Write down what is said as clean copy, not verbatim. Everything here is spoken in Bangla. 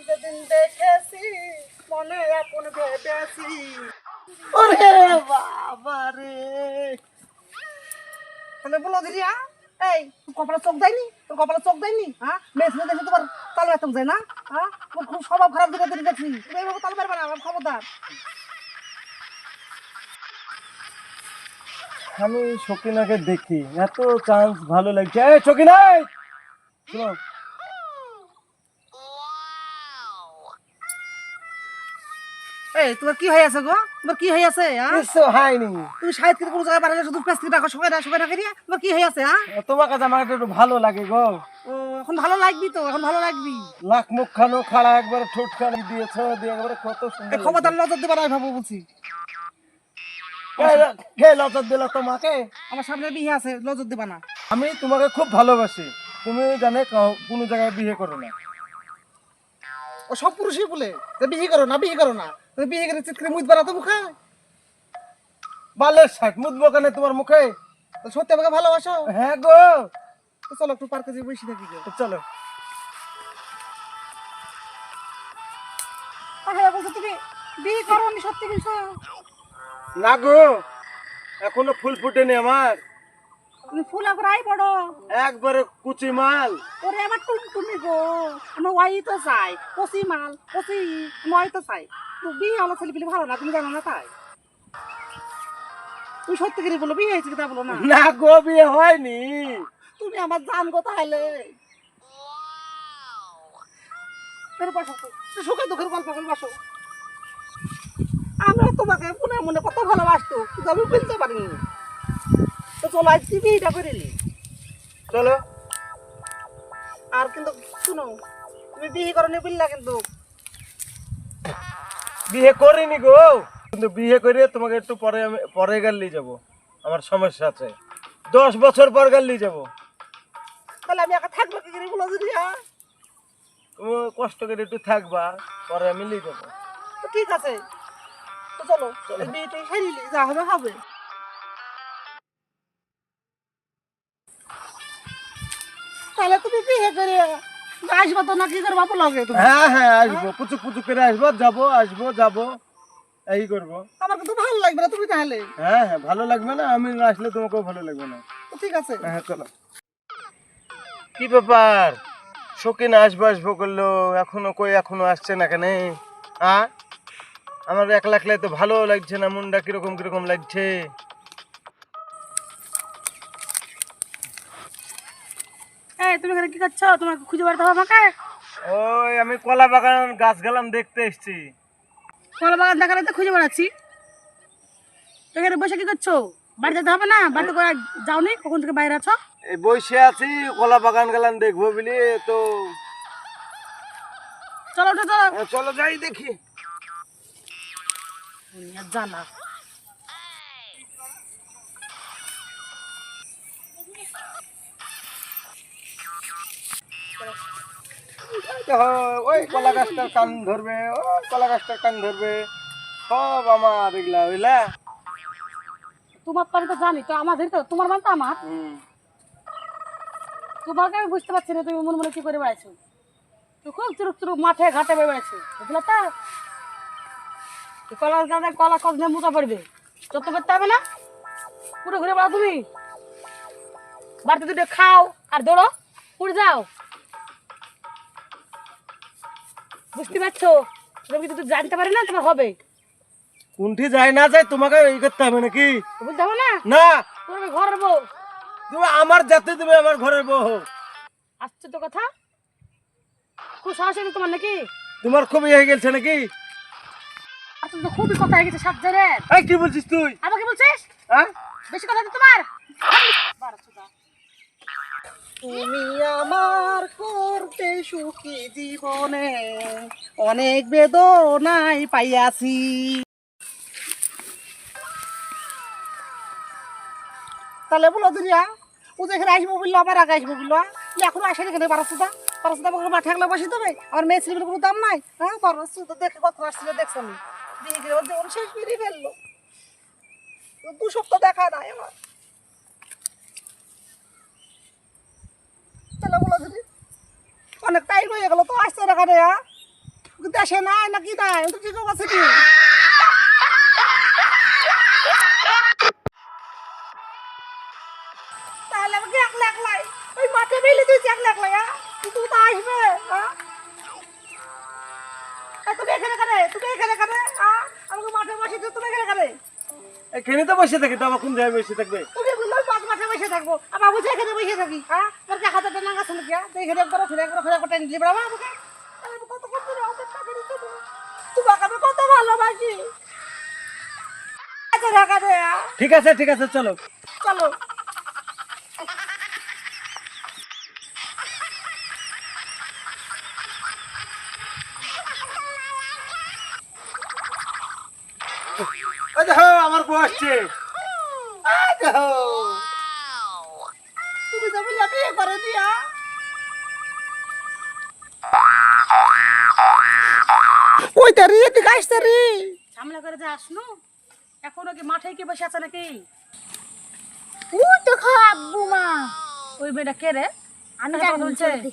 যেদিন দেখেছি মনে আপন ভেবেছি। ওরে বাবা রে, তাহলে বলো দিদিয়া, এই তোর কপালে চোখ দেয়নি? তোর কপালে চোখ দেয়নি? হ্যাঁ, মেয়ে ছেলে দেখে তোমার তাল বেতন যায় না? হ্যাঁ, তোর খুব স্বভাব খারাপ দিকে দিকে দেখছি, তুমি এইভাবে তাল পারবে না, আমার খবরদার। আমি সকিনাকে দেখি, এত চান্স ভালো লাগছে। এই সকিনা, এই শোনো। এই তোমার কি হয়ে আছে গো? তোমার কি হয়ে আছে? কিছু হয়নি। তুমি সাহিত্য কোনো জায়গায় বাড়ালে শুধু পেস্ট টাকা সবাই সবাই রাখে দিয়া, তোমার কি হয়ে আছে? তোমার কাছে আমার একটু ভালো লাগে গো। ও, এখন ভালো লাগবি তো, এখন ভালো লাগবি। লাখ মুখ খানো খাড়া একবার ঠোঁট খানি দিয়েছ, দিয়ে একবারে কত সুন্দর। ক্ষমতার নজর দেবার আমি ভাবো বলছি। কে লজত দিল তোমাকে? আমার সামনে বিয়ে আছে, নজর দেবা না। আমি তোমাকে খুব ভালোবাসি, তুমি জানে কোনো জায়গায় বিয়ে করো না। ও সব পুরুষই বলে যে বিয়ে করো না, বিয়ে করো না। তুমি বিয়ে করে চিৎকারে মুখ বাড়াতো মুখে। বালের শাক মুদবো কেন তোমার মুখে? তো সত্যি আমাকে ভালোবাসো? হ্যাঁ গো। তো চলো একটু পার্কে যেয়ে বসে থাকি গো। চলো। তাহলে বলছো তুমি বিয়ে করো নি, সত্যি বলছো? না গো, এখনো ফুল ফুটেনি আমার। তুমি ফুল আবার আই পড়ো একবারে কুচি মাল। ওরে আমার তুমি গো, আমার ওয়াই তো চাই কচি মাল, কচি ওয়াই তো চাই। তো বিয়ে হলো ছেলে পেলে ভালো না, তুমি জানো না তাই? তুমি সত্যি করে বলো বিয়ে হয়েছে, তা বলো না। না গো, বিয়ে হয়নি। তুমি আমার জান গো তাহলে। সুখে দুঃখের গল্প করে বসো। আমরা তোমাকে মনে মনে কত ভালোবাসতো, কিন্তু আমি বলতে পারিনি। তো চলো আজ বিয়েটা করে নি। চলো। আর কিন্তু শুনো, তুমি বিয়ে করনি বললা কিন্তু। বিয়ে করিনি গো, কিন্তু বিয়ে করে তোমাকে একটু পরে আমি পরে গাল্লি যাব। আমার সমস্যা আছে, 10 বছর পর গাল্লি যাব। তাহলে আমি একা থাকবো কি করে বলো যদি? তুমি কষ্ট করে একটু থাকবা, পরে আমি নিয়ে যাবো। তো ঠিক আছে, তো চলো বিয়েটাই সারিলি, যা হবে হবে। তাহলে তুমি বিয়ে করে আসবো তো, না কি করবো বলো তুমি? হ্যাঁ হ্যাঁ, আসবো, পুচুক পুচুক করে আসবো, যাবো আসবো যাবো, এই করবো। আমার কিন্তু ভালো লাগবে না তুমি তাহলে। হ্যাঁ হ্যাঁ, ভালো লাগবে না, আমি না আসলে তোমাকেও ভালো লাগবে না। তো ঠিক আছে। হ্যাঁ চলো। কি ব্যাপার, সকিনা আসবো আসবো করলো, এখনো আসছে না কেন? আমার একলা একলাই তো ভালো লাগছে না, মনটা কিরকম কিরকম লাগছে। এই তুমি এখানে কি করছো? তোমাকে খুঁজে বেড়াতে হবে আমাকে? ওই আমি কলা বাগান গাছ গালাম দেখতে এসছি। কলা বাগান দেখালে তো খুঁজে বেড়াচ্ছি। এখানে বসে কি করছো? বাড়ি যেতে হবে না? বাড়িতে করে যাওনি, কখন থেকে বাইরে আছো? এই বসে আছি, কলা বাগান গেলাম দেখবো বলি তো। চলো ওঠো, চলো। চলো যাই দেখি। জানা ওই কলা গাছটার কান ধরবে, ওই কলা গাছটার কান ধরবে, সব আমার এগুলা বুঝলা। তোমার তো আমি তো জানি, তো আমাদের তো তোমার মানে তো আমার। তোমাকে আমি বুঝতে পারছি না, তুমি মনে মনে কি করে বেড়াইছো। তুই খুব চুরুক চুরুক মাঠে ঘাটে বেড়াইছো, বুঝলা তো? কলা গাছে কলা কষ নিয়ে মোটা পড়বে, যত্ন করতে হবে না? পুরো ঘুরে বেড়াও তুমি, বাড়িতে দুটো খাও আর দৌড়ো, উড়ে যাও। বুঝতে পারছো? তুমি কিন্তু জানতে পারি না তোমার হবে। কোনটি যায় না যায় তোমাকে এই করতে হবে নাকি? বুঝতে হবে না? না, তুমি ঘরের বউ। তুমি আমার জাতি, তুমি আমার ঘরের বউ হও। আসছে তো কথা, খুব সাহস হয়েছে তোমার নাকি? তোমার খুব ইয়ে হয়ে গেছে নাকি? আচ্ছা, তো খুবই কথা হয়ে গেছে সাবধানে। এই কি বলছিস তুই? আমাকে বলছিস হ্যাঁ, বেশি কথা তো তোমার। তুমি আমার করতে সুখী জীবনে অনেক বেদনাই পাইয়াছি। তাহলে বলো দুনিয়া, ও যেখানে আসবো বললো আমার আগে আসবো বললো, এখন আসেনি কেন? বারাসুদা বারাসুদা আমাকে মাঠে একলা বসে দেবে, আমার মেয়ে ছেলের কোনো দাম নাই? হ্যাঁ, বারাসুদা দেখে কত আসছিল দেখছো আমি, বিয়ে করে ওর জীবন শেষ করে ফেললো। 2 সপ্তাহ দেখা নাই আমার। তাহলে বলো যদি অনেক টাইম হয়ে গেল তো আসছে না কেন? দেশে নাই নাকি নাই তো ঠিক আছে কি তাহলে আমাকে একলা একলাই ওই মাঠে বেলে দিয়েছি একলা একলাই কিন্তু তো আসবে তুমি এখানে কারে আমাকে মাঠে বসে তুমি এখানে কারে এখানে তো বসে থাকি তো আমার কোন জায়গায় বসে থাকবে তুমি বললো পাঁচ মাঠে বসে থাকবো আর বাবু যে এখানে বসে থাকি তোর কে হাতে টানা গেছে নাকি তো এখানে একবার ফিরে একটা নিয়ে বাবা আমাকে আমি কত করতে অপেক্ষা করি তোমাকে আমি কত ভালোবাসি আচ্ছা ঢাকা দে ঠিক আছে চলো চলো ওই দেখো আমার বউ আসছে তুমি তো বললে বিয়ে করে দিয়া ওই তারি এদিকে আসতে রে ঝামেলা করে যে আসনু এখনো কি মাঠে কি বসে আছে নাকি ওই দেখো আব্বু মা ওই মেয়েটা কে রে আমি কথা জানি বলছে? চল দি।